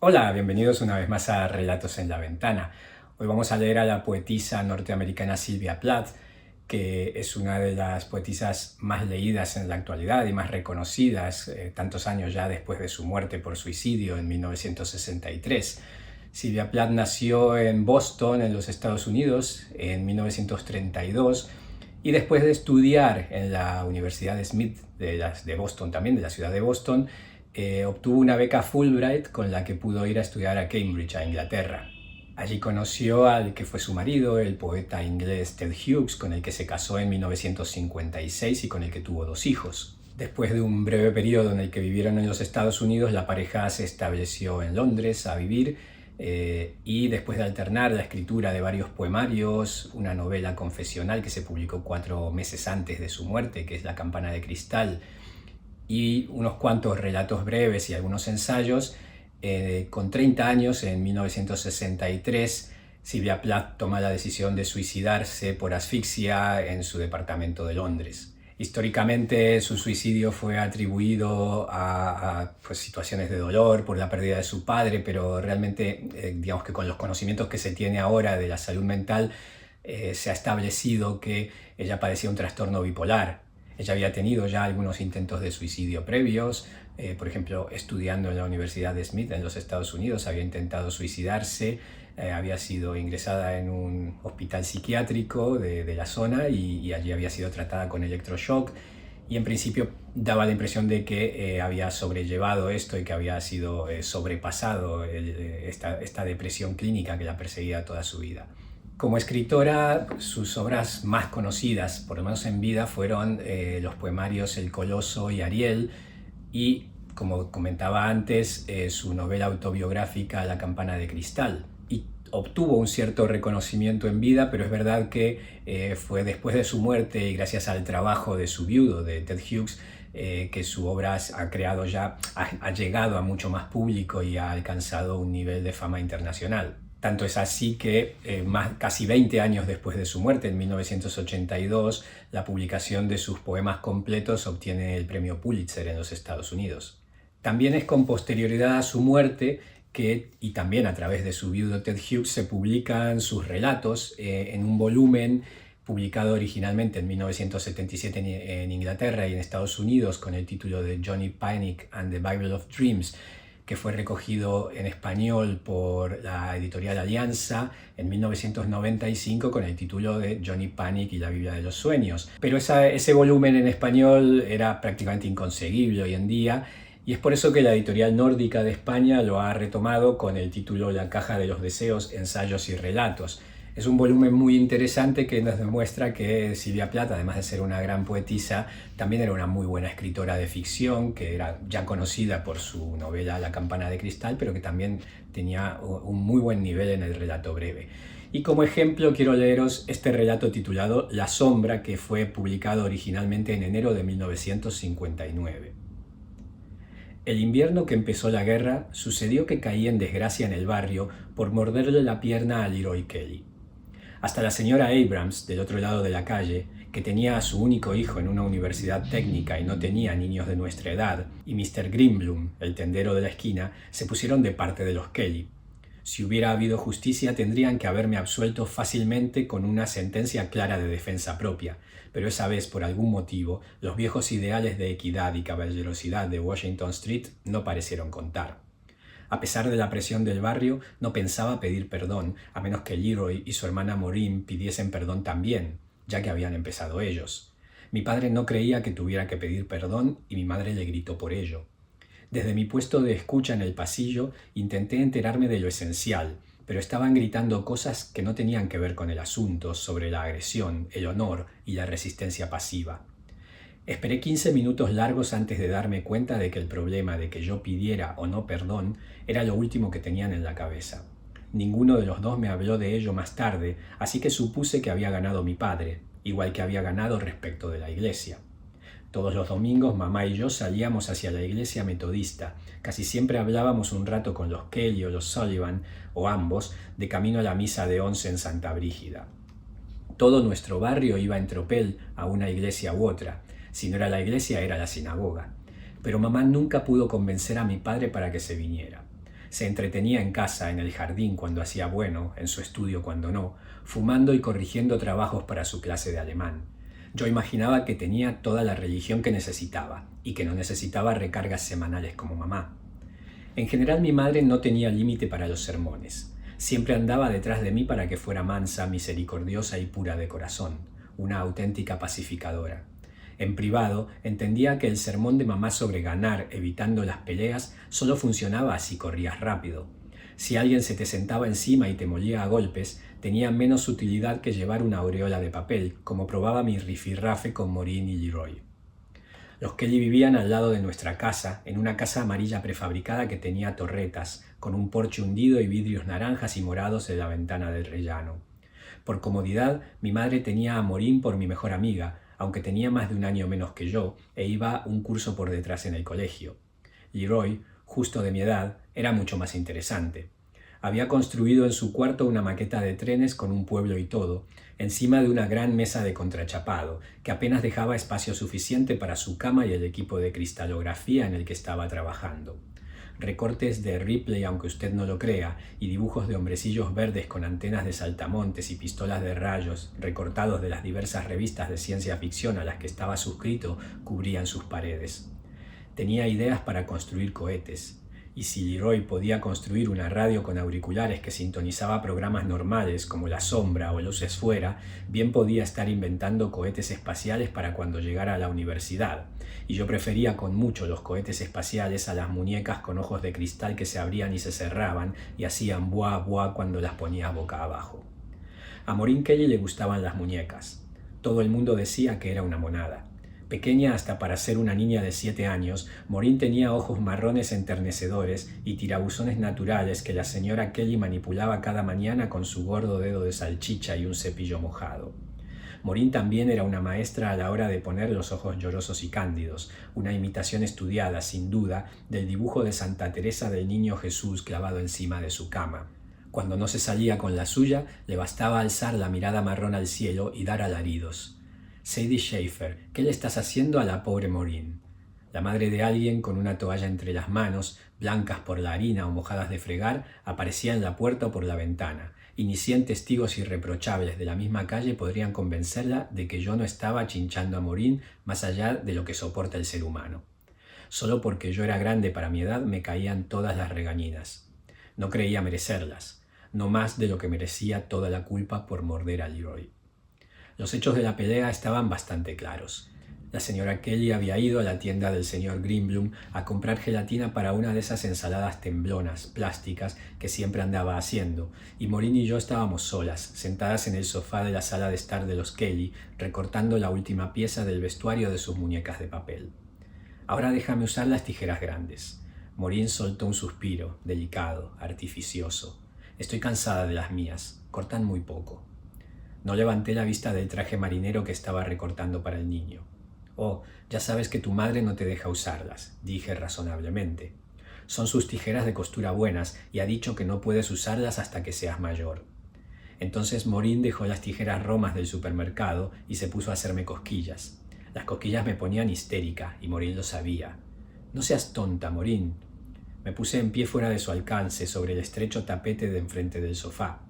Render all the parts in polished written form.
Hola, bienvenidos una vez más a Relatos en la Ventana. Hoy vamos a leer a la poetisa norteamericana Sylvia Plath, que es una de las poetisas más leídas en la actualidad y más reconocidas, tantos años ya después de su muerte por suicidio en 1963. Sylvia Plath nació en Boston, en los Estados Unidos, en 1932, y después de estudiar en la Universidad Smith de Boston, también de la ciudad de Boston, obtuvo una beca Fulbright con la que pudo ir a estudiar a Cambridge, a Inglaterra. Allí conoció al que fue su marido, el poeta inglés Ted Hughes, con el que se casó en 1956 y con el que tuvo 2 hijos. Después de un breve periodo en el que vivieron en los Estados Unidos, la pareja se estableció en Londres a vivir y después de alternar la escritura de varios poemarios, una novela confesional que se publicó 4 meses antes de su muerte, que es La campana de cristal, y unos cuantos relatos breves y algunos ensayos, con 30 años, en 1963, Sylvia Plath toma la decisión de suicidarse por asfixia en su departamento de Londres. Históricamente su suicidio fue atribuido a situaciones de dolor por la pérdida de su padre, pero realmente digamos que con los conocimientos que se tiene ahora de la salud mental, se ha establecido que ella padecía un trastorno bipolar. Ella había tenido ya algunos intentos de suicidio previos, por ejemplo, estudiando en la Universidad de Smith en los Estados Unidos, había intentado suicidarse, había sido ingresada en un hospital psiquiátrico de la zona y allí había sido tratada con electroshock, y en principio daba la impresión de que había sobrellevado esto y que había sido sobrepasado esta depresión clínica que la perseguía toda su vida. Como escritora, sus obras más conocidas, por lo menos en vida, fueron los poemarios El Coloso y Ariel, y, como comentaba antes, su novela autobiográfica La campana de cristal. Y obtuvo un cierto reconocimiento en vida, pero es verdad que fue después de su muerte y gracias al trabajo de su viudo, de Ted Hughes, que su obra ha llegado a mucho más público y ha alcanzado un nivel de fama internacional. Tanto es así que casi 20 años después de su muerte, en 1982, la publicación de sus poemas completos obtiene el premio Pulitzer en los Estados Unidos. También es con posterioridad a su muerte y también a través de su viudo Ted Hughes, se publican sus relatos en un volumen publicado originalmente en 1977 en Inglaterra y en Estados Unidos con el título de Johnny Panic and the Bible of Dreams, que fue recogido en español por la editorial Alianza en 1995 con el título de Johnny Panic y la Biblia de los Sueños. Pero ese volumen en español era prácticamente inconseguible hoy en día, y es por eso que la editorial Nórdica de España lo ha retomado con el título La caja de los deseos, ensayos y relatos. Es un volumen muy interesante que nos demuestra que Sylvia Plath, además de ser una gran poetisa, también era una muy buena escritora de ficción, que era ya conocida por su novela La campana de cristal, pero que también tenía un muy buen nivel en el relato breve. Y como ejemplo quiero leeros este relato titulado La sombra, que fue publicado originalmente en enero de 1959. El invierno que empezó la guerra, sucedió que caí en desgracia en el barrio por morderle la pierna a Leroy Kelly. Hasta la señora Abrams, del otro lado de la calle, que tenía a su único hijo en una universidad técnica y no tenía niños de nuestra edad, y Mr. Greenblum, el tendero de la esquina, se pusieron de parte de los Kelly. Si hubiera habido justicia, tendrían que haberme absuelto fácilmente con una sentencia clara de defensa propia, pero esa vez, por algún motivo, los viejos ideales de equidad y caballerosidad de Washington Street no parecieron contar. A pesar de la presión del barrio, no pensaba pedir perdón, a menos que Leroy y su hermana Maureen pidiesen perdón también, ya que habían empezado ellos. Mi padre no creía que tuviera que pedir perdón y mi madre le gritó por ello. Desde mi puesto de escucha en el pasillo, intenté enterarme de lo esencial, pero estaban gritando cosas que no tenían que ver con el asunto, sobre la agresión, el honor y la resistencia pasiva. Esperé 15 minutos largos antes de darme cuenta de que el problema de que yo pidiera o no perdón era lo último que tenían en la cabeza. Ninguno de los dos me habló de ello más tarde, así que supuse que había ganado mi padre, igual que había ganado respecto de la iglesia. Todos los domingos mamá y yo salíamos hacia la iglesia metodista. Casi siempre hablábamos un rato con los Kelly o los Sullivan, o ambos, de camino a la misa de 11 en Santa Brígida. Todo nuestro barrio iba en tropel a una iglesia u otra. Si no era la iglesia, era la sinagoga. Pero mamá nunca pudo convencer a mi padre para que se viniera. Se entretenía en casa, en el jardín cuando hacía bueno, en su estudio cuando no, fumando y corrigiendo trabajos para su clase de alemán. Yo imaginaba que tenía toda la religión que necesitaba y que no necesitaba recargas semanales como mamá. En general mi madre no tenía límite para los sermones. Siempre andaba detrás de mí para que fuera mansa, misericordiosa y pura de corazón, una auténtica pacificadora. En privado, entendía que el sermón de mamá sobre ganar, evitando las peleas, solo funcionaba si corrías rápido. Si alguien se te sentaba encima y te molía a golpes, tenía menos utilidad que llevar una aureola de papel, como probaba mi rifirrafe con Maureen y Leroy. Los Kelly vivían al lado de nuestra casa, en una casa amarilla prefabricada que tenía torretas, con un porche hundido y vidrios naranjas y morados en la ventana del rellano. Por comodidad, mi madre tenía a Maureen por mi mejor amiga, aunque tenía más de un año menos que yo, e iba un curso por detrás en el colegio. Leroy, justo de mi edad, era mucho más interesante. Había construido en su cuarto una maqueta de trenes con un pueblo y todo, encima de una gran mesa de contrachapado, que apenas dejaba espacio suficiente para su cama y el equipo de cristalografía en el que estaba trabajando. Recortes de Ripley, aunque usted no lo crea, y dibujos de hombrecillos verdes con antenas de saltamontes y pistolas de rayos, recortados de las diversas revistas de ciencia ficción a las que estaba suscrito, cubrían sus paredes. Tenía ideas para construir cohetes, y si Leroy podía construir una radio con auriculares que sintonizaba programas normales como La Sombra o Luces Fuera, bien podía estar inventando cohetes espaciales para cuando llegara a la universidad, y yo prefería con mucho los cohetes espaciales a las muñecas con ojos de cristal que se abrían y se cerraban y hacían buah buah cuando las ponía boca abajo. A Maureen Kelly le gustaban las muñecas. Todo el mundo decía que era una monada. Pequeña hasta para ser una niña de 7 años, Maureen tenía ojos marrones enternecedores y tirabuzones naturales que la señora Kelly manipulaba cada mañana con su gordo dedo de salchicha y un cepillo mojado. Maureen también era una maestra a la hora de poner los ojos llorosos y cándidos, una imitación estudiada, sin duda, del dibujo de Santa Teresa del Niño Jesús clavado encima de su cama. Cuando no se salía con la suya, le bastaba alzar la mirada marrón al cielo y dar alaridos. Sadie Schaefer, ¿qué le estás haciendo a la pobre Maureen? La madre de alguien, con una toalla entre las manos, blancas por la harina o mojadas de fregar, aparecía en la puerta o por la ventana, y ni 100 testigos irreprochables de la misma calle podrían convencerla de que yo no estaba chinchando a Maureen más allá de lo que soporta el ser humano. Solo porque yo era grande para mi edad me caían todas las regañinas. No creía merecerlas, no más de lo que merecía toda la culpa por morder a Leroy. Los hechos de la pelea estaban bastante claros. La señora Kelly había ido a la tienda del señor Greenblum a comprar gelatina para una de esas ensaladas temblonas, plásticas, que siempre andaba haciendo, y Maureen y yo estábamos solas, sentadas en el sofá de la sala de estar de los Kelly, recortando la última pieza del vestuario de sus muñecas de papel. Ahora déjame usar las tijeras grandes. Maureen soltó un suspiro, delicado, artificioso. Estoy cansada de las mías, cortan muy poco. No levanté la vista del traje marinero que estaba recortando para el niño. «Oh, ya sabes que tu madre no te deja usarlas», dije razonablemente. «Son sus tijeras de costura buenas y ha dicho que no puedes usarlas hasta que seas mayor». Entonces Maureen dejó las tijeras romas del supermercado y se puso a hacerme cosquillas. Las cosquillas me ponían histérica y Maureen lo sabía. «No seas tonta, Maureen». Me puse en pie fuera de su alcance sobre el estrecho tapete de enfrente del sofá.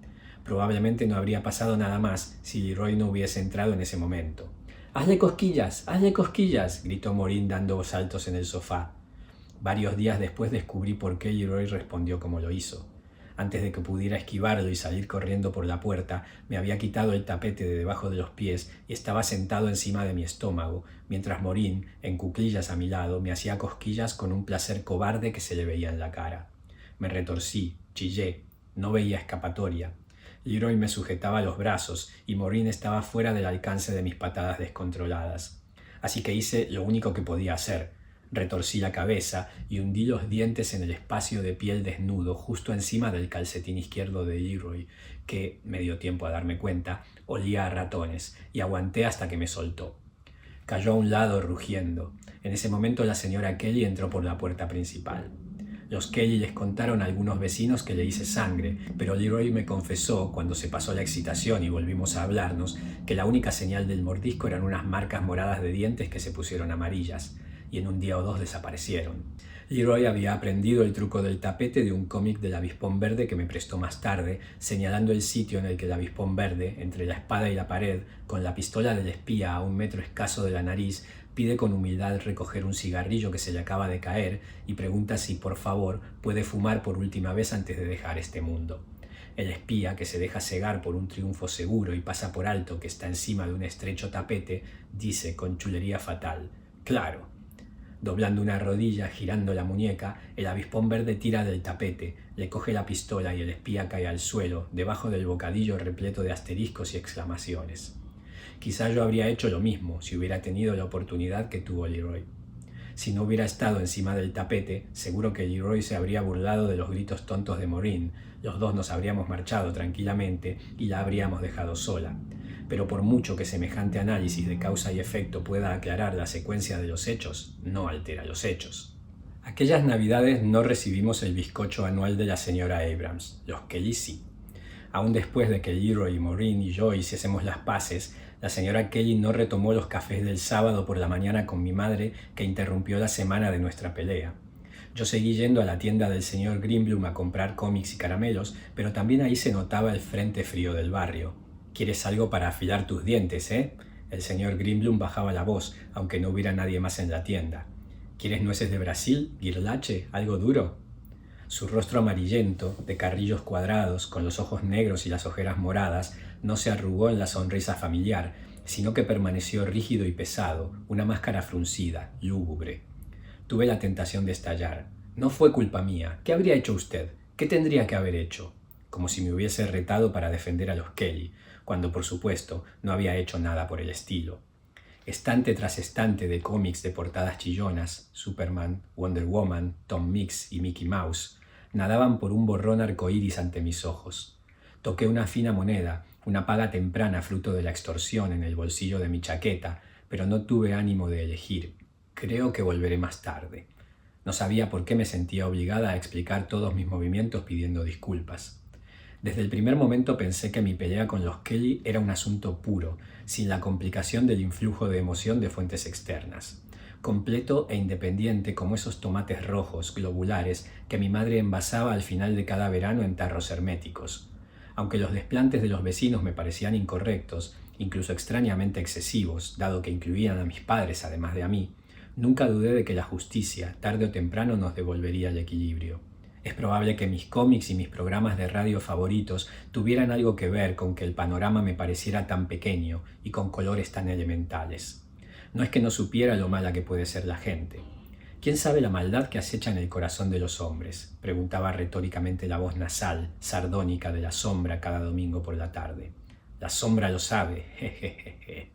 Probablemente no habría pasado nada más si Leroy no hubiese entrado en ese momento. ¡Hazle cosquillas! ¡Hazle cosquillas!, gritó Maureen dando saltos en el sofá. Varios días después descubrí por qué Leroy respondió como lo hizo. Antes de que pudiera esquivarlo y salir corriendo por la puerta, me había quitado el tapete de debajo de los pies y estaba sentado encima de mi estómago, mientras Maureen, en cuclillas a mi lado, me hacía cosquillas con un placer cobarde que se le veía en la cara. Me retorcí, chillé, no veía escapatoria. Leroy me sujetaba los brazos y Maureen estaba fuera del alcance de mis patadas descontroladas. Así que hice lo único que podía hacer. Retorcí la cabeza y hundí los dientes en el espacio de piel desnudo justo encima del calcetín izquierdo de Leroy, que, me dio tiempo a darme cuenta, olía a ratones, y aguanté hasta que me soltó. Cayó a un lado rugiendo. En ese momento la señora Kelly entró por la puerta principal. Los Kelly les contaron a algunos vecinos que le hice sangre, pero Leroy me confesó, cuando se pasó la excitación y volvimos a hablarnos, que la única señal del mordisco eran unas marcas moradas de dientes que se pusieron amarillas. y en un día o dos desaparecieron. Leroy había aprendido el truco del tapete de un cómic del Avispón Verde que me prestó más tarde, señalando el sitio en el que el Avispón Verde, entre la espada y la pared, con la pistola del espía a 1 metro escaso de la nariz, pide con humildad recoger un cigarrillo que se le acaba de caer y pregunta si, por favor, puede fumar por última vez antes de dejar este mundo. El espía, que se deja cegar por un triunfo seguro y pasa por alto que está encima de un estrecho tapete, dice con chulería fatal: «Claro». Doblando una rodilla, girando la muñeca, el Avispón Verde tira del tapete, le coge la pistola y el espía cae al suelo, debajo del bocadillo repleto de asteriscos y exclamaciones. Quizá yo habría hecho lo mismo si hubiera tenido la oportunidad que tuvo Leroy. Si no hubiera estado encima del tapete, seguro que Leroy se habría burlado de los gritos tontos de Maureen, los dos nos habríamos marchado tranquilamente y la habríamos dejado sola. Pero por mucho que semejante análisis de causa y efecto pueda aclarar la secuencia de los hechos, no altera los hechos. Aquellas navidades no recibimos el bizcocho anual de la señora Abrams, los Kelly sí. Aún después de que Leroy, Maureen y yo hiciésemos las paces, la señora Kelly no retomó los cafés del sábado por la mañana con mi madre que interrumpió la semana de nuestra pelea. Yo seguí yendo a la tienda del señor Greenblum a comprar cómics y caramelos, pero también ahí se notaba el frente frío del barrio. «¿Quieres algo para afilar tus dientes, eh?» El señor Greenblum bajaba la voz, aunque no hubiera nadie más en la tienda. «¿Quieres nueces de Brasil, guirlache, algo duro?» Su rostro amarillento, de carrillos cuadrados, con los ojos negros y las ojeras moradas, no se arrugó en la sonrisa familiar, sino que permaneció rígido y pesado, una máscara fruncida, lúgubre. Tuve la tentación de estallar. «No fue culpa mía. ¿Qué habría hecho usted? ¿Qué tendría que haber hecho?» Como si me hubiese retado para defender a los Kelly, cuando por supuesto no había hecho nada por el estilo. Estante tras estante de cómics de portadas chillonas, Superman, Wonder Woman, Tom Mix y Mickey Mouse, nadaban por un borrón arcoíris ante mis ojos. Toqué una fina moneda, una paga temprana fruto de la extorsión en el bolsillo de mi chaqueta, pero no tuve ánimo de elegir. Creo que volveré más tarde. No sabía por qué me sentía obligada a explicar todos mis movimientos pidiendo disculpas. Desde el primer momento pensé que mi pelea con los Kelly era un asunto puro, sin la complicación del influjo de emoción de fuentes externas. Completo e independiente como esos tomates rojos, globulares, que mi madre envasaba al final de cada verano en tarros herméticos. Aunque los desplantes de los vecinos me parecían incorrectos, incluso extrañamente excesivos, dado que incluían a mis padres además de a mí, nunca dudé de que la justicia, tarde o temprano, nos devolvería el equilibrio. Es probable que mis cómics y mis programas de radio favoritos tuvieran algo que ver con que el panorama me pareciera tan pequeño y con colores tan elementales. No es que no supiera lo mala que puede ser la gente. ¿Quién sabe la maldad que acecha en el corazón de los hombres?, preguntaba retóricamente la voz nasal, sardónica de la sombra cada domingo por la tarde. La sombra lo sabe, jejeje.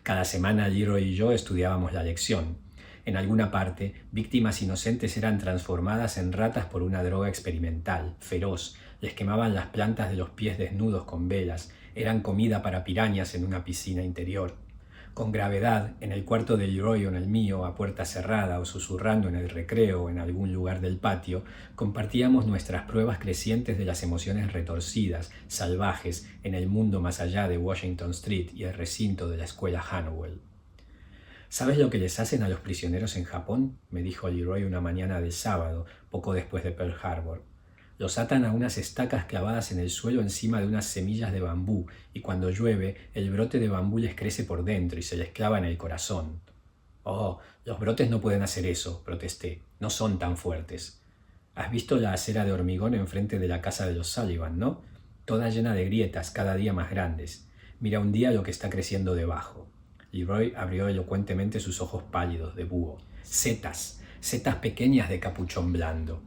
Cada semana Leroy y yo estudiábamos la lección. En alguna parte, víctimas inocentes eran transformadas en ratas por una droga experimental, feroz, les quemaban las plantas de los pies desnudos con velas, eran comida para pirañas en una piscina interior. Con gravedad, en el cuarto de Leroy o en el mío, a puerta cerrada o susurrando en el recreo o en algún lugar del patio, compartíamos nuestras pruebas crecientes de las emociones retorcidas, salvajes, en el mundo más allá de Washington Street y el recinto de la escuela Hannowell. «¿Sabes lo que les hacen a los prisioneros en Japón?», me dijo Leroy una mañana del sábado, poco después de Pearl Harbor. «Los atan a unas estacas clavadas en el suelo encima de unas semillas de bambú, y cuando llueve, el brote de bambú les crece por dentro y se les clava en el corazón». «Oh, los brotes no pueden hacer eso», protesté. «No son tan fuertes». «Has visto la acera de hormigón enfrente de la casa de los Sullivan, ¿no? Toda llena de grietas, cada día más grandes. Mira un día lo que está creciendo debajo». Leroy abrió elocuentemente sus ojos pálidos, de búho. «Setas pequeñas de capuchón blando».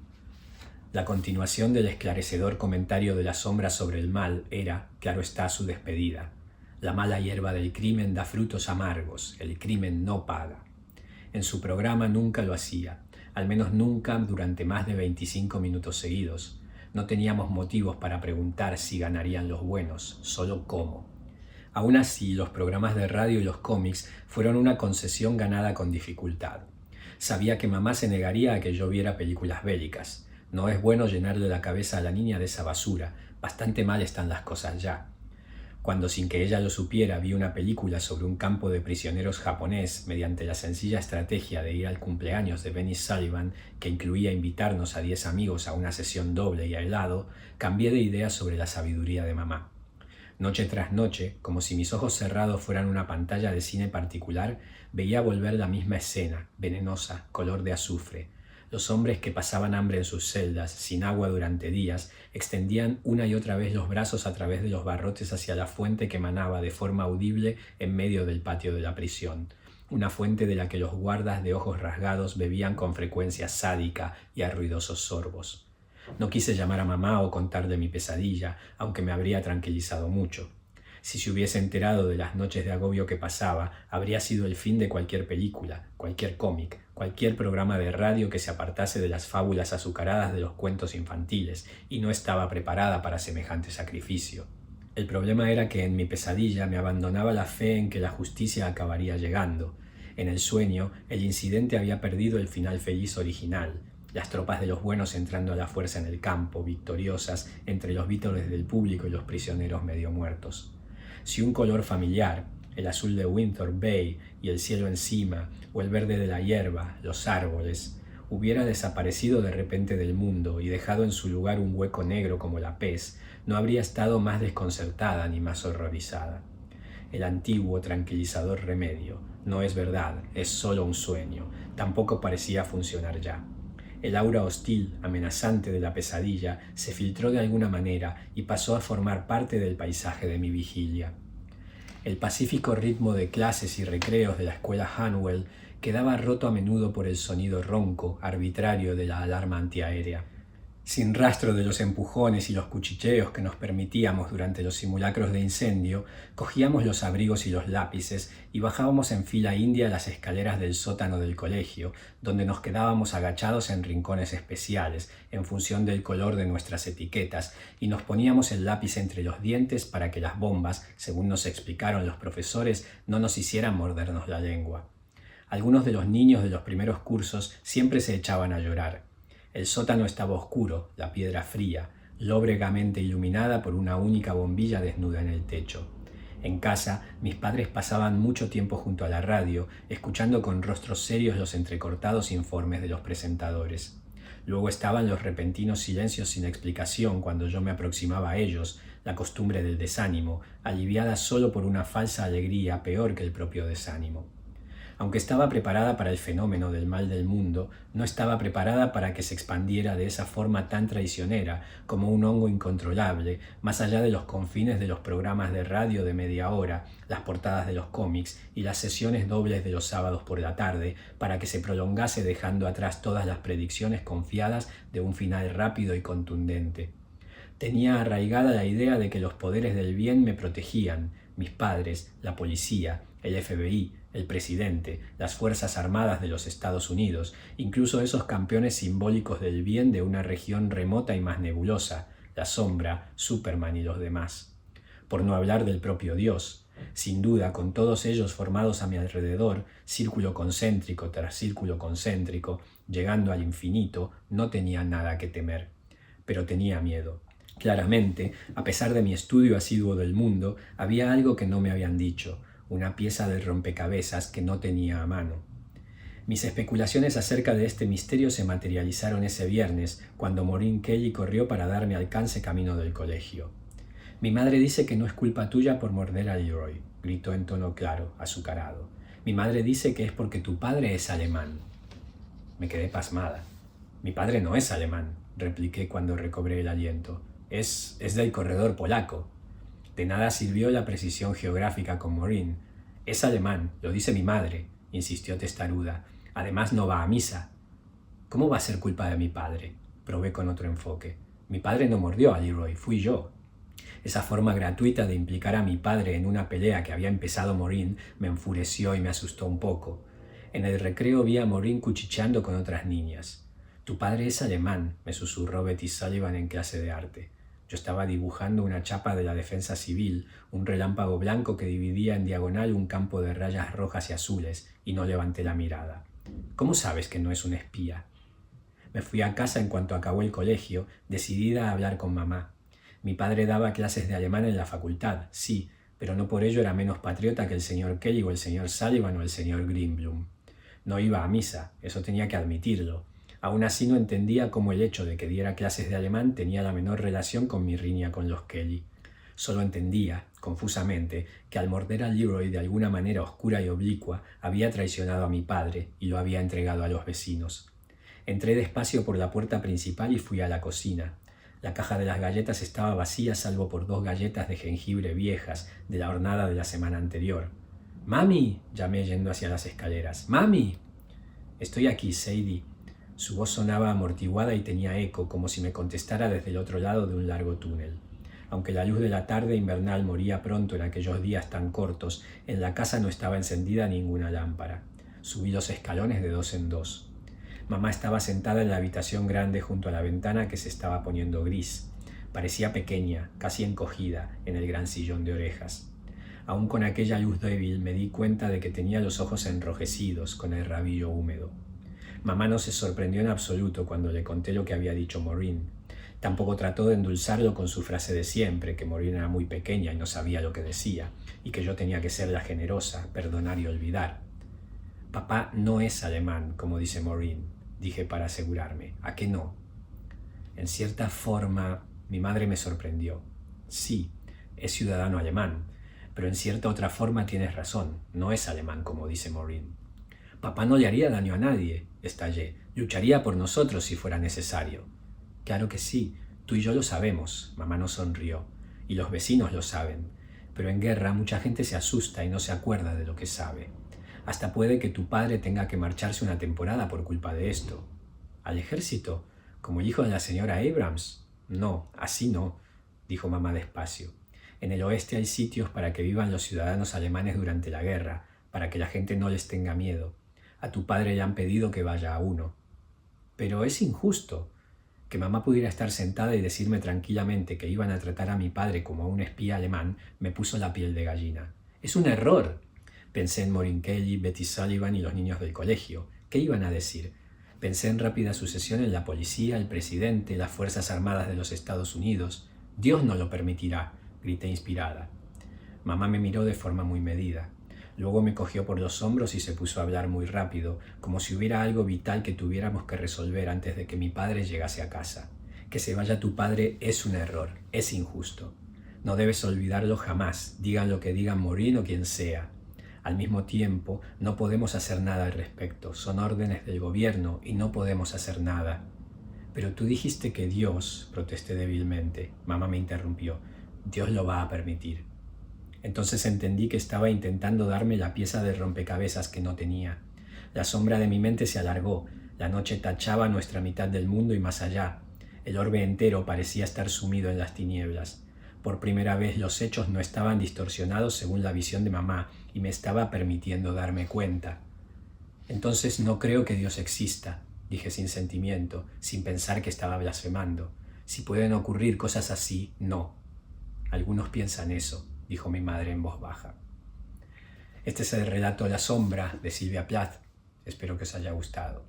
La continuación del esclarecedor comentario de la sombra sobre el mal era, claro está, su despedida. La mala hierba del crimen da frutos amargos, el crimen no paga. En su programa nunca lo hacía, al menos nunca durante más de 25 minutos seguidos. No teníamos motivos para preguntar si ganarían los buenos, solo cómo. Aún así, los programas de radio y los cómics fueron una concesión ganada con dificultad. Sabía que mamá se negaría a que yo viera películas bélicas. No es bueno llenarle la cabeza a la niña de esa basura, bastante mal están las cosas ya. Cuando sin que ella lo supiera vi una película sobre un campo de prisioneros japonés mediante la sencilla estrategia de ir al cumpleaños de Benny Sullivan, que incluía invitarnos a 10 amigos a una sesión doble y aislado, cambié de idea sobre la sabiduría de mamá. Noche tras noche, como si mis ojos cerrados fueran una pantalla de cine particular, veía volver la misma escena, venenosa, color de azufre. Los hombres que pasaban hambre en sus celdas, sin agua durante días, extendían una y otra vez los brazos a través de los barrotes hacia la fuente que manaba de forma audible en medio del patio de la prisión. Una fuente de la que los guardas de ojos rasgados bebían con frecuencia sádica y a ruidosos sorbos. No quise llamar a mamá o contarle mi pesadilla, aunque me habría tranquilizado mucho. Si se hubiese enterado de las noches de agobio que pasaba, habría sido el fin de cualquier película, cualquier cómic, cualquier programa de radio que se apartase de las fábulas azucaradas de los cuentos infantiles, y no estaba preparada para semejante sacrificio. El problema era que en mi pesadilla me abandonaba la fe en que la justicia acabaría llegando. En el sueño, el incidente había perdido el final feliz original, las tropas de los buenos entrando a la fuerza en el campo, victoriosas, entre los vítores del público y los prisioneros medio muertos. Si un color familiar, el azul de Winthorpe Bay y el cielo encima, o el verde de la hierba, los árboles, hubiera desaparecido de repente del mundo y dejado en su lugar un hueco negro como la pez, no habría estado más desconcertada ni más horrorizada. El antiguo tranquilizador remedio, no es verdad, es solo un sueño, tampoco parecía funcionar ya. El aura hostil, amenazante de la pesadilla se filtró de alguna manera y pasó a formar parte del paisaje de mi vigilia. El pacífico ritmo de clases y recreos de la escuela Hanwell quedaba roto a menudo por el sonido ronco, arbitrario de la alarma antiaérea. Sin rastro de los empujones y los cuchicheos que nos permitíamos durante los simulacros de incendio, cogíamos los abrigos y los lápices y bajábamos en fila india las escaleras del sótano del colegio, donde nos quedábamos agachados en rincones especiales, en función del color de nuestras etiquetas, y nos poníamos el lápiz entre los dientes para que las bombas, según nos explicaron los profesores, no nos hicieran mordernos la lengua. Algunos de los niños de los primeros cursos siempre se echaban a llorar. El sótano estaba oscuro, la piedra fría, lóbregamente iluminada por una única bombilla desnuda en el techo. En casa, mis padres pasaban mucho tiempo junto a la radio, escuchando con rostros serios los entrecortados informes de los presentadores. Luego estaban los repentinos silencios sin explicación cuando yo me aproximaba a ellos, la costumbre del desánimo, aliviada solo por una falsa alegría peor que el propio desánimo. Aunque estaba preparada para el fenómeno del mal del mundo, no estaba preparada para que se expandiera de esa forma tan traicionera, como un hongo incontrolable, más allá de los confines de los programas de radio de media hora, las portadas de los cómics y las sesiones dobles de los sábados por la tarde, para que se prolongase dejando atrás todas las predicciones confiadas de un final rápido y contundente. Tenía arraigada la idea de que los poderes del bien me protegían, mis padres, la policía, el FBI, el presidente, las Fuerzas Armadas de los Estados Unidos, incluso esos campeones simbólicos del bien de una región remota y más nebulosa, la Sombra, Superman y los demás. Por no hablar del propio Dios. Sin duda, con todos ellos formados a mi alrededor, círculo concéntrico tras círculo concéntrico, llegando al infinito, no tenía nada que temer. Pero tenía miedo. Claramente, a pesar de mi estudio asiduo del mundo, había algo que no me habían dicho, una pieza del rompecabezas que no tenía a mano. Mis especulaciones acerca de este misterio se materializaron ese viernes, cuando Maureen Kelly corrió para darme alcance camino del colegio. «Mi madre dice que no es culpa tuya por morder a Leroy», gritó en tono claro, azucarado. «Mi madre dice que es porque tu padre es alemán». Me quedé pasmada. «Mi padre no es alemán», repliqué cuando recobré el aliento. Es del corredor polaco». De nada sirvió la precisión geográfica con Maureen. «Es alemán, lo dice mi madre», insistió testaruda. «Además no va a misa». «¿Cómo va a ser culpa de mi padre?», probé con otro enfoque. «Mi padre no mordió a Leroy, fui yo». Esa forma gratuita de implicar a mi padre en una pelea que había empezado Maureen me enfureció y me asustó un poco. En el recreo vi a Maureen cuchicheando con otras niñas. «Tu padre es alemán», me susurró Betty Sullivan en clase de arte. Yo estaba dibujando una chapa de la defensa civil, un relámpago blanco que dividía en diagonal un campo de rayas rojas y azules, y no levanté la mirada. «¿Cómo sabes que no es un espía?» Me fui a casa en cuanto acabó el colegio, decidida a hablar con mamá. Mi padre daba clases de alemán en la facultad, sí, pero no por ello era menos patriota que el señor Kelly o el señor Sullivan o el señor Greenblum. No iba a misa, eso tenía que admitirlo. Aún así no entendía cómo el hecho de que diera clases de alemán tenía la menor relación con mi riña con los Kelly. Solo entendía, confusamente, que al morder a Leroy de alguna manera oscura y oblicua había traicionado a mi padre y lo había entregado a los vecinos. Entré despacio por la puerta principal y fui a la cocina. La caja de las galletas estaba vacía salvo por 2 galletas de jengibre viejas de la hornada de la semana anterior. «¡Mami!», llamé yendo hacia las escaleras. «¡Mami!». «Estoy aquí, Sadie». Su voz sonaba amortiguada y tenía eco, como si me contestara desde el otro lado de un largo túnel. Aunque la luz de la tarde invernal moría pronto en aquellos días tan cortos, en la casa no estaba encendida ninguna lámpara. Subí los escalones de 2 en 2. Mamá estaba sentada en la habitación grande junto a la ventana que se estaba poniendo gris. Parecía pequeña, casi encogida, en el gran sillón de orejas. Aún con aquella luz débil me di cuenta de que tenía los ojos enrojecidos, con el rabillo húmedo. Mamá no se sorprendió en absoluto cuando le conté lo que había dicho Maureen. Tampoco trató de endulzarlo con su frase de siempre, que Maureen era muy pequeña y no sabía lo que decía, y que yo tenía que ser la generosa, perdonar y olvidar. «Papá no es alemán, como dice Maureen», dije para asegurarme. «¿A qué no?». En cierta forma, mi madre me sorprendió. «Sí, es ciudadano alemán, pero en cierta otra forma tienes razón, no es alemán, como dice Maureen». «Papá no le haría daño a nadie», estallé. «Lucharía por nosotros si fuera necesario». «Claro que sí, tú y yo lo sabemos», mamá nos sonrió, «y los vecinos lo saben. Pero en guerra mucha gente se asusta y no se acuerda de lo que sabe. Hasta puede que tu padre tenga que marcharse una temporada por culpa de esto». «¿Al ejército? ¿Como el hijo de la señora Abrams?» «No, así no», dijo mamá despacio. «En el oeste hay sitios para que vivan los ciudadanos alemanes durante la guerra, para que la gente no les tenga miedo. A tu padre le han pedido que vaya a uno». «Pero es injusto». Que mamá pudiera estar sentada y decirme tranquilamente que iban a tratar a mi padre como a un espía alemán me puso la piel de gallina. «Es un error». Pensé en Maureen Kelly, Betty Sullivan y los niños del colegio. ¿Qué iban a decir? Pensé en rápida sucesión en la policía, el presidente, las Fuerzas Armadas de los Estados Unidos. «Dios no lo permitirá», grité inspirada. Mamá me miró de forma muy medida. Luego me cogió por los hombros y se puso a hablar muy rápido, como si hubiera algo vital que tuviéramos que resolver antes de que mi padre llegase a casa. Que se vaya tu padre es un error, es injusto. No debes olvidarlo jamás, digan lo que digan Maureen o quien sea. Al mismo tiempo, no podemos hacer nada al respecto, son órdenes del gobierno y no podemos hacer nada. «Pero tú dijiste que Dios», protesté débilmente. Mamá me interrumpió. «Dios lo va a permitir». Entonces entendí que estaba intentando darme la pieza del rompecabezas que no tenía. La sombra de mi mente se alargó, la noche tachaba nuestra mitad del mundo y más allá. El orbe entero parecía estar sumido en las tinieblas. Por primera vez los hechos no estaban distorsionados según la visión de mamá y me estaba permitiendo darme cuenta. «Entonces no creo que Dios exista», dije sin sentimiento, sin pensar que estaba blasfemando. «Si pueden ocurrir cosas así, no». «Algunos piensan eso», dijo mi madre en voz baja. Este es el relato La sombra de Sylvia Plath. Espero que os haya gustado.